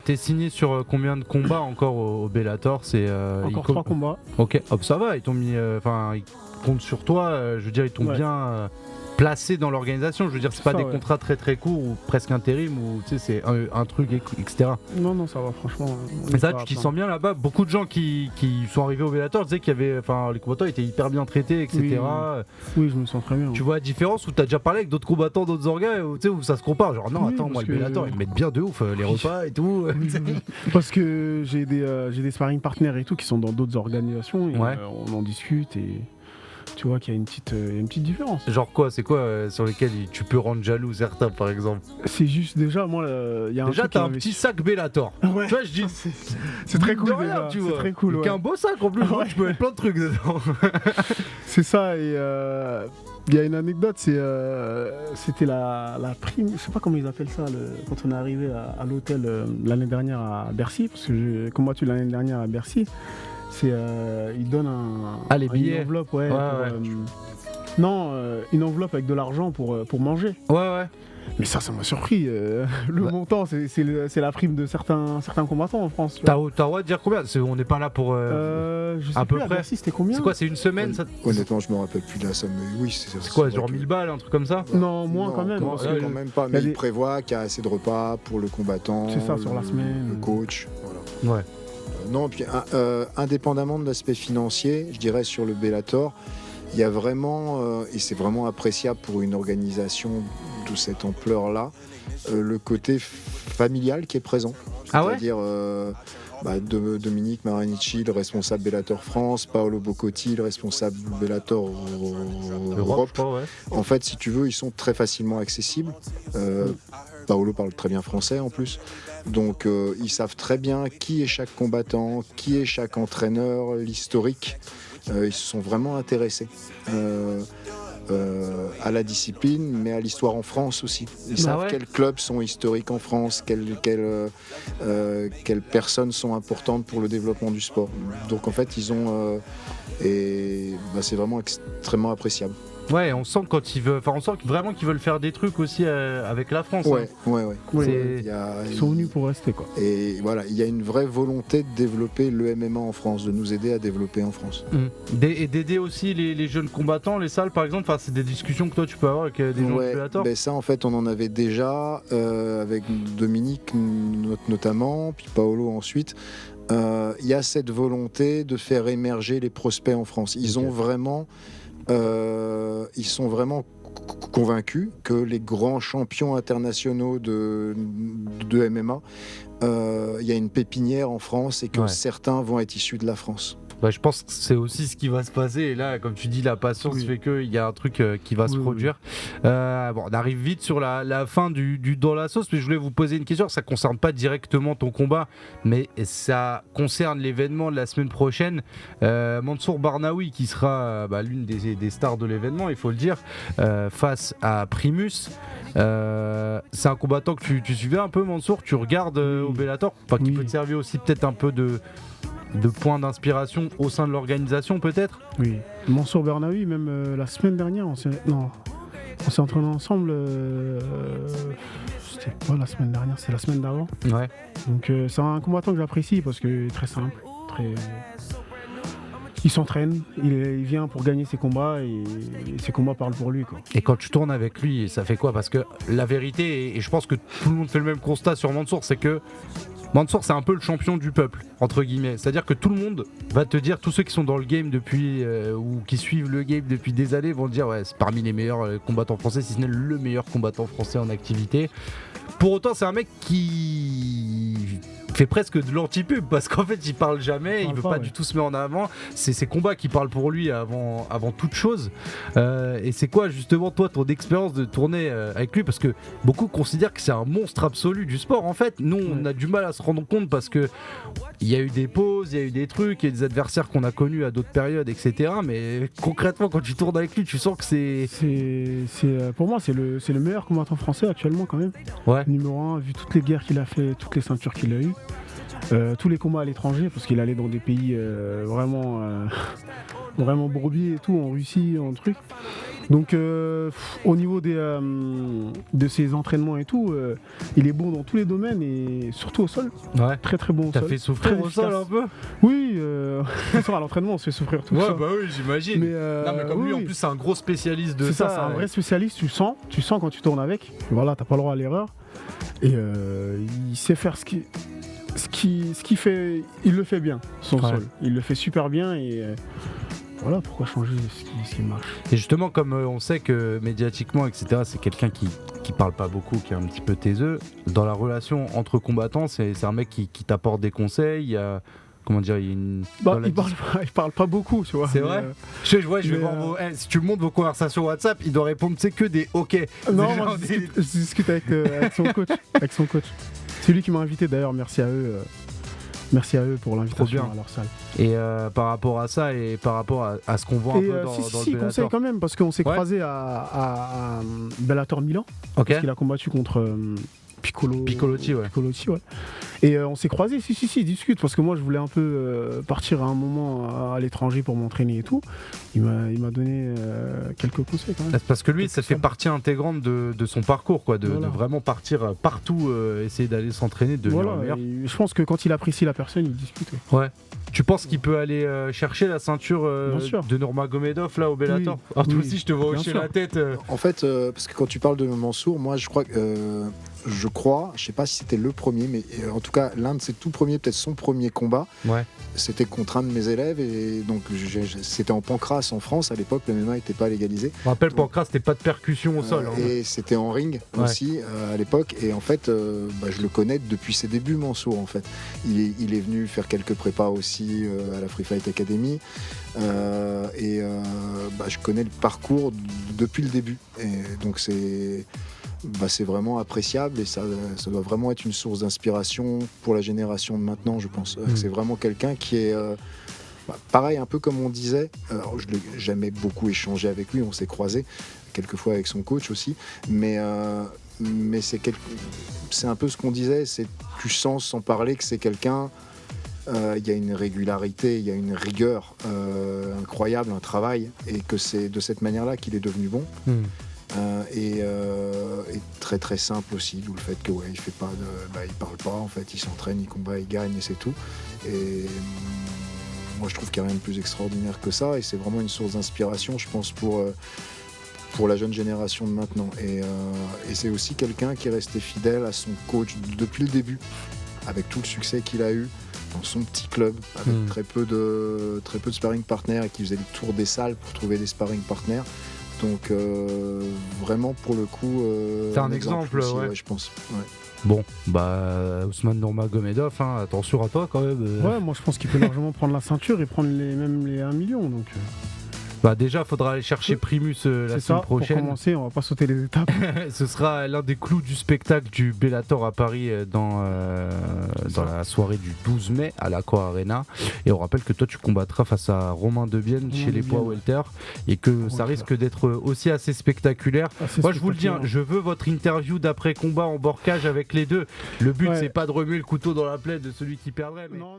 t'es signé sur combien de combats encore au Bellator? C'est Encore 3 combats. Ok, hop, ça va, ils t'ont mis. Enfin, ils comptent sur toi, je veux dire, ils t'ont Ouais. bien placé dans l'organisation. Je veux dire, c'est pas Ça, des ouais. contrats très très courts ou presque intérim ou tu sais, c'est un truc, etc. Non, ça va, franchement. on Mais est ça, pas tu à t'y plaindre. sens bien là-bas. Beaucoup de gens qui sont arrivés au Bellator disaient qu'il y avait. Enfin, les combattants étaient hyper bien traités, etc. Oui, je me sens très bien. Tu vois la différence où t'as déjà parlé avec d'autres combattants, d'autres organes, où, tu sais, où ça se compare. Genre, non, Oui, attends, parce moi, le que- Bellator, ils me mettent bien de ouf, les repas et tout. Parce que j'ai des sparring partners et tout qui sont dans d'autres organisations et Ouais. on en discute et tu vois qu'il y a une petite différence. Genre quoi, c'est quoi sur lesquels tu peux rendre jaloux certains, par exemple? C'est juste déjà, moi, il y a un Déjà, truc t'as qui un m'avait- petit sac Bellator. Ouais. Tu vois, je dis. C'est très mine cool de rien, déjà, tu c'est vois. très cool, Et ouais. qu'un beau sac en plus, Ouais. tu peux mettre plein de trucs dedans. C'est ça, et il y a une anecdote, c'était la prime, je sais pas comment ils appellent ça, quand on est arrivé à l'hôtel l'année dernière à Bercy, parce que j'ai combattu l'année dernière à Bercy, ils donnent Les billets. une enveloppe, Ouais. une enveloppe avec de l'argent pour manger. Ouais. Mais ça m'a surpris, le Bah. montant, c'est la prime de certains combattants en France. tu T'as vois. le droit de dire combien? On n'est pas là pour. Je sais à peu plus, à près. Bercy, c'était combien? C'est quoi, c'est une semaine ça... Honnêtement, je me rappelle plus de la somme, mais oui, C'est quoi, vrai genre que- 1000 balles, un truc comme ça? Non, moins quand même. Non, parce ouais, que- quand même pas, il y a mais il des- prévoit qu'il y a assez de repas pour le combattant, C'est ça, sur la semaine. le coach. Voilà. Ouais. Non, puis indépendamment de l'aspect financier, je dirais sur le Bellator, il y a vraiment, et c'est vraiment appréciable pour une organisation de cette ampleur-là, le côté familial qui est présent. Ah ouais? C'est-à-dire Dominique Maranici, le responsable Bellator France, Paolo Boccotti, le responsable Bellator Europe. je crois, ouais. En fait, si tu veux, ils sont très facilement accessibles. Paolo parle très bien français en plus. Donc ils savent très bien qui est chaque combattant, qui est chaque entraîneur, l'historique. Ils se sont vraiment intéressés à la discipline, mais à l'histoire en France aussi. Ils savent ouais. quels clubs sont historiques en France, quelles personnes sont importantes pour le développement du sport. Donc en fait, ils ont... c'est vraiment extrêmement appréciable. Ouais, on sent quand ils veulent, enfin on sent vraiment qu'ils veulent faire des trucs aussi avec la France. Ouais. Ouais, Il y a- Ils sont venus pour rester, quoi. Et voilà, il y a une vraie volonté de développer le MMA en France, de nous aider à développer en France. Et d'aider aussi les jeunes combattants, les salles par exemple. Enfin, c'est des discussions que toi tu peux avoir avec des gens du Bellator. Ben ça en fait on en avait déjà avec Dominique notamment, puis Paolo ensuite. Il y a cette volonté de faire émerger les prospects en France. Ils sont vraiment convaincus que les grands champions internationaux de MMA, il y a une pépinière en France et que certains vont être issus de la France. Bah, je pense que c'est aussi ce qui va se passer. Et là, comme tu dis, la patience fait qu'il y a un truc qui va se produire. Bon, on arrive vite sur la fin du dans la sauce, mais je voulais vous poser une question. Ça ne concerne pas directement ton combat, mais ça concerne l'événement de la semaine prochaine. Mansour Barnaoui, qui sera l'une des stars de l'événement, il faut le dire, face à Primus. C'est un combattant que tu suivais un peu, Mansour. Tu regardes au Bellator, qui peut te servir aussi peut-être un peu de points d'inspiration au sein de l'organisation peut-être. Oui, Mansour Bernaoui, même la semaine dernière, on s'est entraîné ensemble. C'était pas la semaine dernière, c'est la semaine d'avant. Ouais. Donc c'est un combattant que j'apprécie parce que très simple, il s'entraîne, il vient pour gagner ses combats et ses combats parlent pour lui, quoi. Et quand tu tournes avec lui, ça fait quoi? Parce que la vérité, et je pense que tout le monde fait le même constat sur Mansour, c'est que Mansour, c'est un peu le champion du peuple, entre guillemets. C'est-à-dire que tout le monde va te dire, tous ceux qui sont dans le game depuis, ou qui suivent le game depuis des années, vont te dire, ouais, c'est parmi les meilleurs combattants français, si ce n'est le meilleur combattant français en activité. Pour autant, c'est un mec qui fait presque de l'anti-pub, parce qu'en fait, il parle jamais, il veut pas du tout se mettre en avant. C'est ses combats qui parlent pour lui avant toute chose. Et c'est quoi, justement, toi, ton expérience de tourner avec lui? Parce que beaucoup considèrent que c'est un monstre absolu du sport. En fait, nous, on a du mal à se rendre compte parce que il y a eu des pauses, il y a eu des trucs, il y a des adversaires qu'on a connus à d'autres périodes, etc. Mais concrètement, quand tu tournes avec lui, tu sens que pour moi, c'est le meilleur combattant français actuellement, quand même. Ouais. Numéro 1, vu toutes les guerres qu'il a fait, toutes les ceintures qu'il a eues, tous les combats à l'étranger, parce qu'il allait dans des pays vraiment bourbiers et tout, en Russie, en truc. Donc au niveau de ses entraînements et tout, il est bon dans tous les domaines et surtout au sol. Ouais. Très très bon au T'as sol. fait souffrir Très au sol efficace. un peu? Oui, à l'entraînement on se fait souffrir tout ça. bah oui, j'imagine. Non, mais comme lui, en plus, c'est un gros spécialiste de c'est ça. c'est un vrai spécialiste, tu sens quand tu tournes avec. Voilà, t'as pas le droit à l'erreur. Et il sait faire ce qu'il fait, il le fait bien, son sol. Il le fait super bien et voilà, pourquoi changer ce qui marche. Et justement, comme on sait que médiatiquement, etc., c'est quelqu'un qui parle pas beaucoup, qui est un petit peu taiseux, dans la relation entre combattants, c'est un mec qui t'apporte des conseils, il y a... Comment dire, il y a une... il parle pas beaucoup, tu vois. C'est vrai. Je vais voir si tu me montres vos conversations WhatsApp, il doit répondre, c'est que des OK. Non, moi, je discute avec son coach. C'est lui qui m'a invité d'ailleurs, merci à eux pour l'invitation à leur salle. Et par rapport à ça et par rapport à ce qu'on voit un peu dans le Bellator. Il conseille quand même, parce qu'on s'est croisé à Bellator Milan, parce qu'il a combattu contre Piccolotti, ouais. Et on s'est croisés, il discute, parce que moi je voulais un peu partir à un moment à l'étranger pour m'entraîner et tout. Il m'a donné quelques conseils quand même. C'est parce que lui, ça fait partie intégrante de son parcours, quoi, de vraiment partir partout, essayer d'aller s'entraîner, de devenir le meilleur. Je pense que quand il apprécie la personne, il discute. Ouais. Tu penses qu'il peut aller chercher la ceinture de Nurmagomedov là au Bellator? Oui. Alors toi aussi, je te vois hocher la tête. En fait, parce que quand tu parles de Mansour, moi je crois, je sais pas si c'était le premier, mais en tout cas l'un de ses tout premiers, peut-être son premier combat, c'était contre un de mes élèves et donc c'était en pancrace en France à l'époque, le MMA n'était pas légalisé. Je rappelle, pancrace, c'était pas de percussion au sol. Et c'était en ring aussi à l'époque et en fait, je le connais depuis ses débuts, Mansour en fait. Il est venu faire quelques prépas aussi à la Free Fight Academy. Je connais le parcours depuis le début et donc c'est vraiment appréciable et ça doit vraiment être une source d'inspiration pour la génération de maintenant, je pense. C'est vraiment quelqu'un qui est pareil, un peu comme on disait. Alors, je n'ai jamais beaucoup échangé avec lui, on s'est croisés quelquefois avec son coach aussi, mais c'est un peu ce qu'on disait, tu sens sans parler que c'est quelqu'un. Il y a une régularité, il y a une rigueur incroyable, un travail, et que c'est de cette manière-là qu'il est devenu bon. Et très très simple aussi, d'où le fait que il fait pas il parle pas en fait, il s'entraîne, il combat, il gagne et c'est tout. Et moi je trouve qu'il n'y a rien de plus extraordinaire que ça, et c'est vraiment une source d'inspiration, je pense, pour la jeune génération de maintenant. Et c'est aussi quelqu'un qui est resté fidèle à son coach depuis le début, avec tout le succès qu'il a eu dans son petit club, avec très peu de sparring partners, et qui faisait le tour des salles pour trouver des sparring partners. Donc vraiment pour le coup, c'est un exemple aussi, je pense. Ouais. Bon, Ousmane Nurmagomedov, attention à toi quand même. Ouais, moi je pense qu'il peut largement prendre la ceinture et prendre même les 1 million. Donc. Déjà, il faudra aller chercher Primus la semaine prochaine. Pour commencer, on va pas sauter les étapes. Ce sera l'un des clous du spectacle du Bellator à Paris dans la soirée du 12 mai à l'Accor Arena. Et on rappelle que toi, tu combattras face à Romain Debienne chez les poids welter et que ça risque d'être aussi assez spectaculaire. Moi, je vous le dis, je veux votre interview d'après combat en bord cage avec les deux. Le but, c'est pas de remuer le couteau dans la plaie de celui qui perdrait. Mais non.